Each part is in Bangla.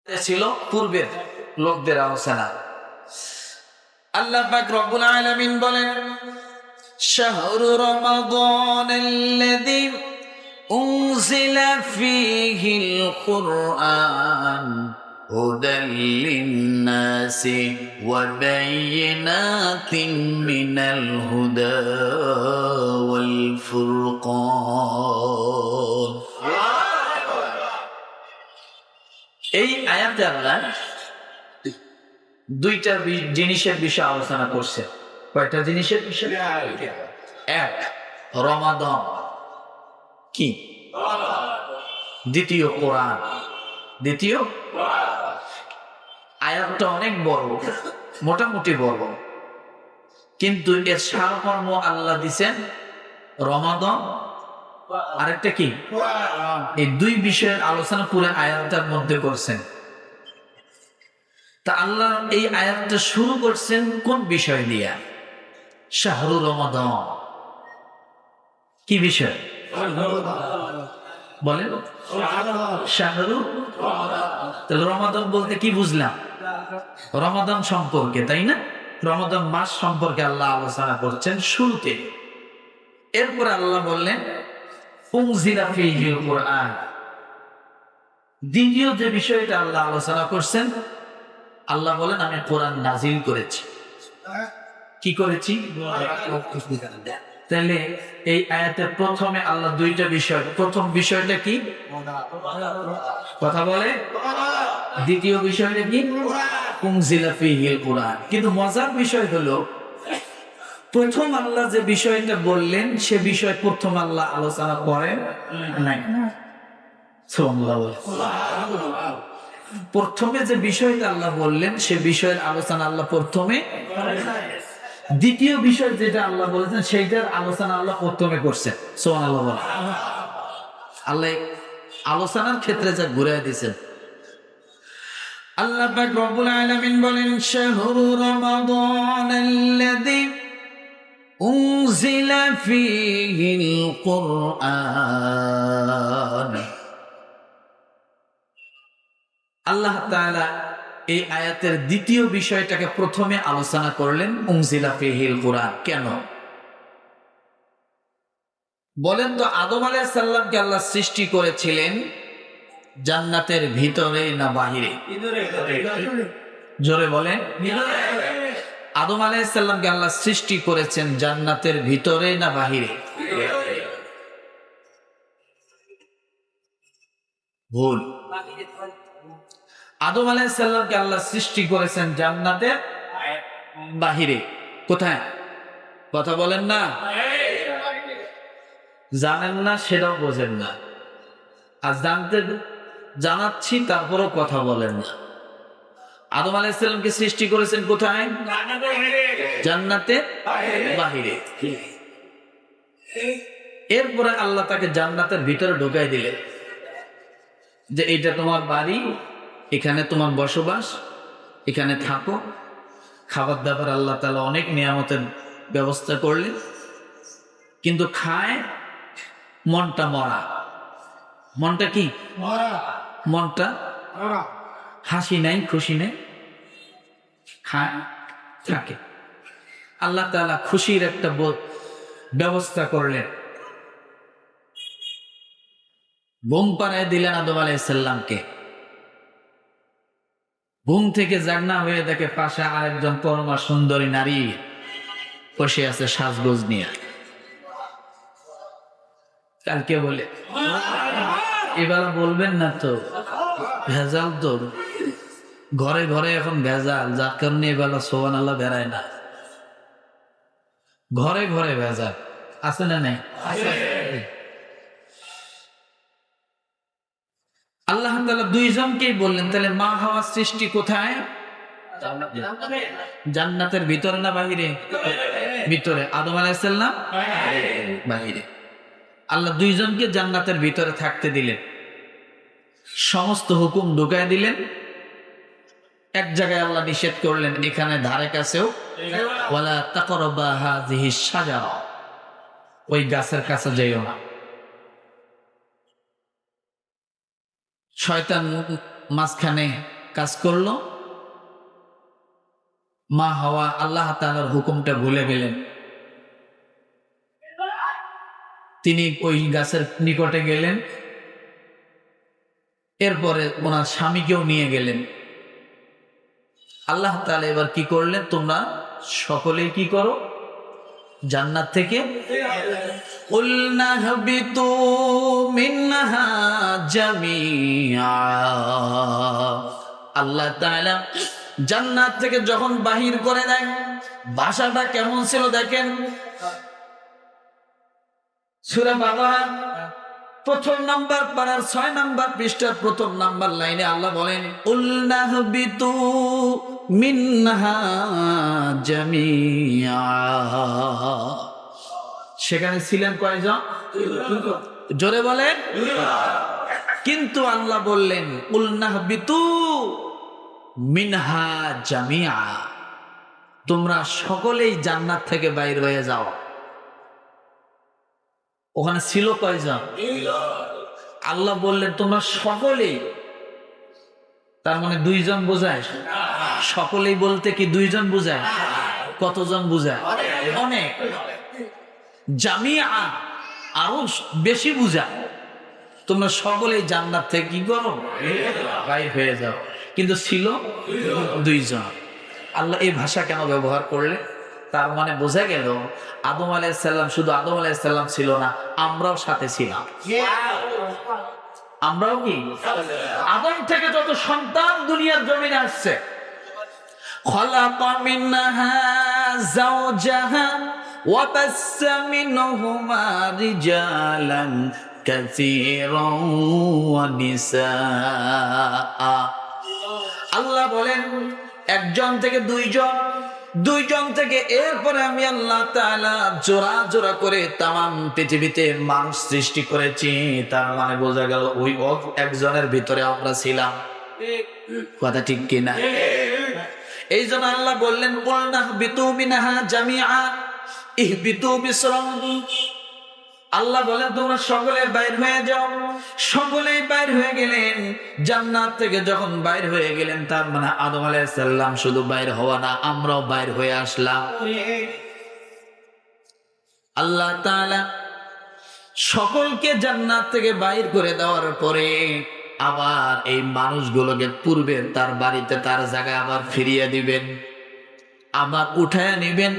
ছিল পূর্বের লোকদের আলোচনা। আল্লাহ পাক রব্বুল আলামিন বলেন, শাহরু রমাদানাল্লাযী উনজিলা ফীহিল কুরআন হুদাল লিন্নাসি ওয়া বায়িনাতিন মিনাল হুদা ওয়াল ফুরকান। এই আয়াতে আল্লাহ দুইটা জিনিসের বিষয়ে আলোচনা করছে। কয়টা জিনিসের বিষয়ে? এক, রমাদান কি, দ্বিতীয় কোরআন। দ্বিতীয় আয়াতটা অনেক বড়, মোটামুটি বড়, কিন্তু এর সারমর্ম আল্লাহ দিছেন রমাদান, আরেকটা কি, এই দুই বিষয়ের আলোচনা পুরো আয়াতটার মধ্যে করছেন। তা আল্লাহ এই আয়াতটা শুরু করছেন কোন বিষয় দিয়া? শাহরু রমাদান। কি বিষয় বলেন? শাহরু। তাহলে রমাদান বলতে কি বুঝলাম? রমাদান সম্পর্কে, তাই না? রমাদান মাস সম্পর্কে আল্লাহ আলোচনা করছেন শুরুতে। এরপরে আল্লাহ বললেন উনজিলা ফীহিল কুরআন। দ্বিতীয় যে বিষয়টা আল্লাহ আলোচনা করছেন, আল্লাহ বলেন আমি কোরআন নাজিল করেছি। কি করেছি? তাহলে এই আয়াতের প্রথমে আল্লাহ দুইটা বিষয়, প্রথম বিষয়টা কি? কথা বলে। দ্বিতীয় বিষয়টা কি? উনজিলা ফীহিল কুরআন। কিন্তু মজার বিষয় হলো, প্রথম আল্লাহ যে বিষয়টা বললেন সে বিষয় প্রথম আল্লাহ আলোচনা করেন নাই। প্রথমে যে বিষয়টা আল্লাহ বললেন সে বিষয়ের আলোচনা আল্লাহ প্রথমে, দ্বিতীয় বিষয় যেটা আল্লাহ বলেছেন সেইটার আলোচনা আল্লাহ প্রথমে করছেন। সুবহানাল্লাহ। আল্লাহ আলোচনার ক্ষেত্রে যা ঘুরে দিয়েছেন। আল্লাহ পাক রব্বুল আলামিন বলেন, শাহরু রমাদানাল্লাযী উনজিলা ফীহিল কুরআন। আল্লাহ তাআলা এই আয়াতের দ্বিতীয় বিষয়টাকে প্রথমে আলোচনা করলেন, উনজিলা ফীহিল কুরআন। কেন বলেন তো? আদম আলাইহিস সালামকে আল্লাহ সৃষ্টি করেছিলেন জান্নাতের ভিতরে না বাহিরে? জোরে বলেন। আদম আলাইহিস সালামকে আল্লাহ সৃষ্টি করেছেন জান্নাতের ভিতরে না বাহিরে? ভুল। আদম আলাইহিস সালামকে আল্লাহ সৃষ্টি করেছেন জান্নাতের বাহিরে। কোথায়? কথা বলেন না। জানেন না সেটাও বোঝেন না, আর জানতে জানাচ্ছি তারপরও কথা বলেন না। আদম আলাইহিস সালামকে সৃষ্টি করেছেন কোথায়? জান্নাতে বাহিরে। এরপরে আল্লাহ তাকে জান্নাতের ভিতরে ঢুকাই দিলেন যে এইটা তোমার বাড়ি, এখানে তোমার বসবাস, এখানে থাকো। খাবার দাবার আল্লাহ তাআলা অনেক নিয়ামতের ব্যবস্থা করলেন, কিন্তু খায় মনটা মরা। মনটা কি? মনটা হাসি নাই, খুশি নেই, খায় থাকে। আল্লাহ তাআলা খুশির একটা ব্যবস্থা করলেন। ঘুম পাড়ায় দিলেন আদম আলাইহিস সালামকে। ঘুম থেকে জাগনা হয়ে দেখে পাশে আরেকজন পরমা সুন্দরী নারী বসে আছে সাজগোজ নিয়ে। কালকে বলে এবার বলবেন না তো, ভেজাল তো ঘরে ঘরে এখন ভেজাল, যার কারণে এবেলা সুবহানাল্লাহ বেড়ায় না। ঘরে ঘরে ভেজাল আছে না নাই? আল্লাহ তাআলা দুইজনকেই বললেন, তাহলে মা হাওয়া সৃষ্টি কোথায়? জান্নাতের ভিতরে না বাহিরে? ভিতরে। আদম আলাইহিস সালাম বাহিরে। আল্লাহ দুইজনকে জান্নাতের ভিতরে থাকতে দিলেন, সমস্ত হুকুম ঢুকায় দিলেন। এক জায়গায় আল্লাহ নিষেধ করলেন, এখানে ধারে কাছেও ওয়ালা তাকরাবা হাযিহিশ শাজারা, ওই গাছের কাছে যাইও না। শয়তান মাঝখানে কাজ করলো, মা হাওয়া আল্লাহ তাআলার হুকুমটা ভুলে গেলেন। তিনি ওই গাছের নিকটে গেলেন, এরপরে ওনার স্বামীকেও নিয়ে গেলেন। আল্লাহ তাআলা এবার কি করলেন, তোমরা সকলেই কি করো, জান্নাত থেকে কুলনা হাবিতু মিনহা জামিআ। আল্লাহ তাআলা জান্নাত থেকে যখন বাহির করে দেয়, ভাষাটা কেমন ছিল দেখেন। সূরা বাকারা প্রথম নাম্বার পারার 6 নাম্বার পৃষ্ঠার প্রথম নাম্বার লাইনে আল্লাহ বলেন কুলনা হাবিতু মিনহা জামিআ। সেখানে ছিলেন কয়জন? জোরে বলেন। কিন্তু আল্লাহ বললেন কুলনা হাবিতু মিনহা জামিআ, তোমরা সকলেই জান্নাত থেকে বাইর হয়ে যাও। ওখানে ছিল কয়জন? আল্লাহ বললেন তোমরা সকলেই, তার মানে 2 জন বোঝায়। সকলেই বলতে কি 2 জন বোঝায়? কতজন বোঝায়? অনেক। জামিআ আরো বেশি বোঝায়। তোমরা সকলেই জান্নাত থেকে কি করো, বাইর হয়ে যাও। কিন্তু ছিল 2 জন। আল্লাহ এই ভাষা কেন ব্যবহার করলে? তার মানে বোঝা গেল আদম আলাইহিস সালাম শুধু আদম আলাইহিস সালাম ছিল না, আমরাও সাথে ছিলাম। আমরাও কি? আদম থেকে যত সন্তান দুনিয়ার জমিনে আসছে, খালাকা মিনহা যাওজাহা ওয়া বাসসা মিনহুমা রিজালান কাসীরান ওয়া নিসা। আল্লাহ বলেন একজন থেকে 2 জন, 2 জন থেকে এরপরে আমি আল্লাহ তাআলা জোড়া জোড়া করে তাম পৃথিবীতে মানুষ সৃষ্টি করেছি। তার মানে বোঝা গেল ওই একজনের ভিতরে আমরা ছিলাম। কথা ঠিক কিনা? এই জন্য আল্লাহ বললেন কুলনা বিতু মিনহা জামিআ ইহবিতু বিসরাম। আল্লাহ বলেন তোমরা সকলে বাইর হয়ে যাও। সকলেই বাইর হয়ে গেলেন। জান্নাত থেকে যখন বাইর হয়ে গেলেন, তার মানে আদম আলাইহিস সালাম শুধু বাইর হওয়া না, আমরাও বাইর হয়ে আসলাম। আল্লাহ তাআলা সকলকে জান্নাত থেকে বাইর করে দেওয়ার পরে আবার এই মানুষগুলোকে পূর্বে তার বাড়িতে তার জায়গায় আবার ফিরিয়ে দিবেন, আবার উঠায় নিবেন।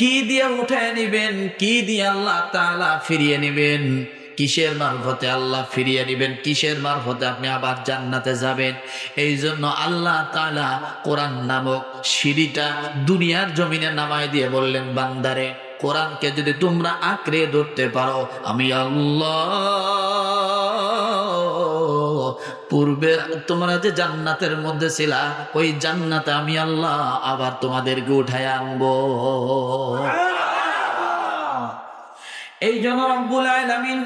কি দিয়ে উঠায় নিবেন? কি দিয়ে আল্লাহ তাআলা ফিরিয়ে নিবেন? কিসের মারফতে আল্লাহ ফিরিয়ে নিবেন? কিসের মারফতে আপনি আবার জান্নাতে যাবেন? এই জন্য আল্লাহ তাআলা কোরআন নামক সিঁড়িটা দুনিয়ার জমিনে নামায় দিয়ে বললেন, বান্দারে কোরআনকে যদি তোমরা আঁকড়ে ধরতে পারো, আমি আল্লাহ পূর্বে তোমরা যে জান্নাতের মধ্যে ছিলা, ওই জান্নাতে আমি আল্লাহ আবার তোমাদেরকে উঠায় আনবো। এই জন্য রব্বুল আলামিন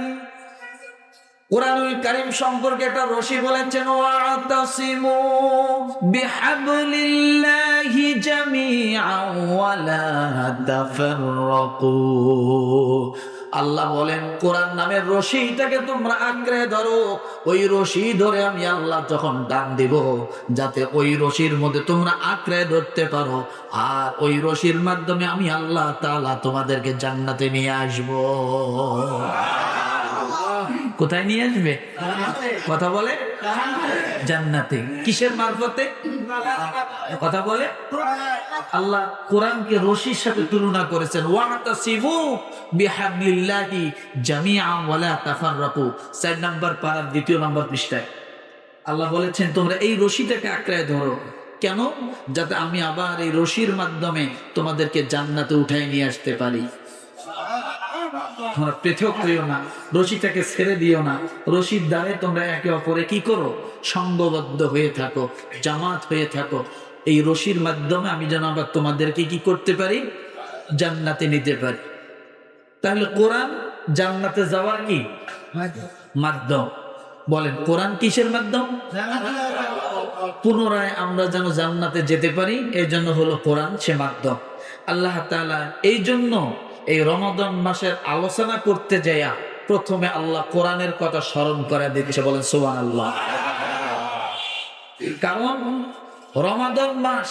কুরআনুল কারীম সম্পর্কে একটা রশি বলেছেন, ওয়াতাসিমু বিহাবলিল্লাহি জামিআন ওয়া লা তাফাররাকু। আল্লাহ বলেন কোরআন নামের রশিটাকে তোমরা আঁকড়ে ধরো। ওই রশি ধরে আমি আল্লাহ তখন টান দিব, যাতে ওই রশির মধ্যে তোমরা আঁকড়ে ধরতে পারো। আর ওই রশির মাধ্যমে আমি আল্লাহ তাআলা তোমাদেরকে জান্নাতে নিয়ে আসবো। কোথায় নিয়ে আসবে? কথা বলে জান্নাতে। কিসের মারফতে? কথা বলে। আল্লাহ কোরআনকে রশির সাথে তুলনা করেছেন, ওয়াতাসিমু বিহাবলিল্লাহি জামিআন ওয়া লা তাফাররাকু। 4 নাম্বার পারার 2 নাম্বার পৃষ্ঠায় আল্লাহ বলেছেন তোমরা এই রশিটাকে আঁকড়ে ধরো। কেন? যাতে আমি আবার এই রশির মাধ্যমে তোমাদেরকে জান্নাতে উঠায় নিয়ে আসতে পারি। তোমরা পৃথক হইও না, রশিটাকে ছেড়ে দিও না। রশির দ্বারে তোমরা একে অপরে কি করো? সঙ্গবদ্ধ হয়ে থাকো, জামাত হয়ে থাকো। এই রশির মাধ্যমে আমি যেন আবার তোমাদেরকে কি করতে পারি? জান্নাতে নিতে পারি। তাহলে কোরআন জান্নাতে যাওয়ার কি মাধ্যম? বলেন কোরআন কিসের মাধ্যম? পুনরায় আমরা যেন জান্নাতে যেতে পারি, এই জন্য হলো কোরআন সে মাধ্যম। আল্লাহ তাআলা এই জন্য এই রমাদান মাসের আলোচনা করতে যাইয়া প্রথমে আল্লাহ কোরআনের কথা স্মরণ করে দিচ্ছে। বলেন সুবহানাল্লাহ। কারণ রমাদান মাস,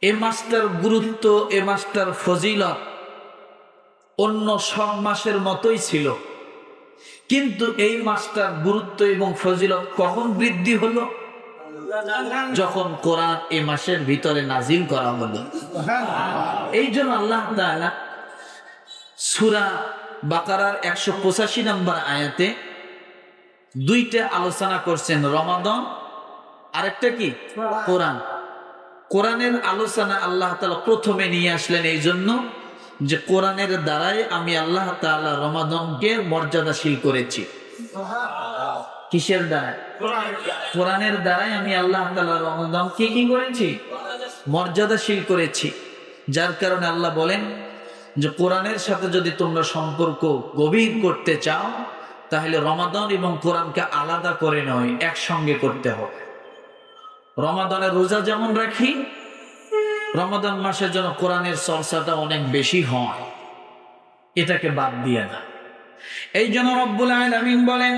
এ মাসটার গুরুত্ব, এ মাসটার ফজিলত অন্য সব মাসের মতোই ছিল, কিন্তু এই মাসটার গুরুত্ব এবং ফজিলত কখন বৃদ্ধি হলো? যখন কোরআন এই মাসের ভিতরে নাজিল করা হলো। এই জন্য আল্লাহ তাআলা সূরা বাকারার 185 নম্বর আয়াতে দুইটা আলোচনা করছেন, রমাদান আরেকটা কি কোরআন। কোরআনের আলোচনা আল্লাহ তাআলা প্রথমে নিয়ে আসলেন এই জন্য যে কোরআনের দ্বারাই আমি আল্লাহ তাআলা রমাদানকে মর্যাদাশীল করেছি। কিসের দ্বারা? কোরআনের দ্বারাই আমি আল্লাহ তাআলা রমাদানকে কি করেছি? মর্যাদাশীল করেছি। যার কারণে আল্লাহ বলেন যে কোরআনের সাথে যদি তোমরা সম্পর্ক গভীর করতে চাও তাহলে রমাদান এবং কোরআনকে আলাদা করে নয়, একসঙ্গে করতে হবে। রমাদানের রোজা যেমন রাখি, রমাদান মাসের জন্য কোরআনের চর্চাটা অনেক বেশি হয়, এটাকে বাদ দিয়ে না। এই জন্য রব্বুল আলামিন বলেন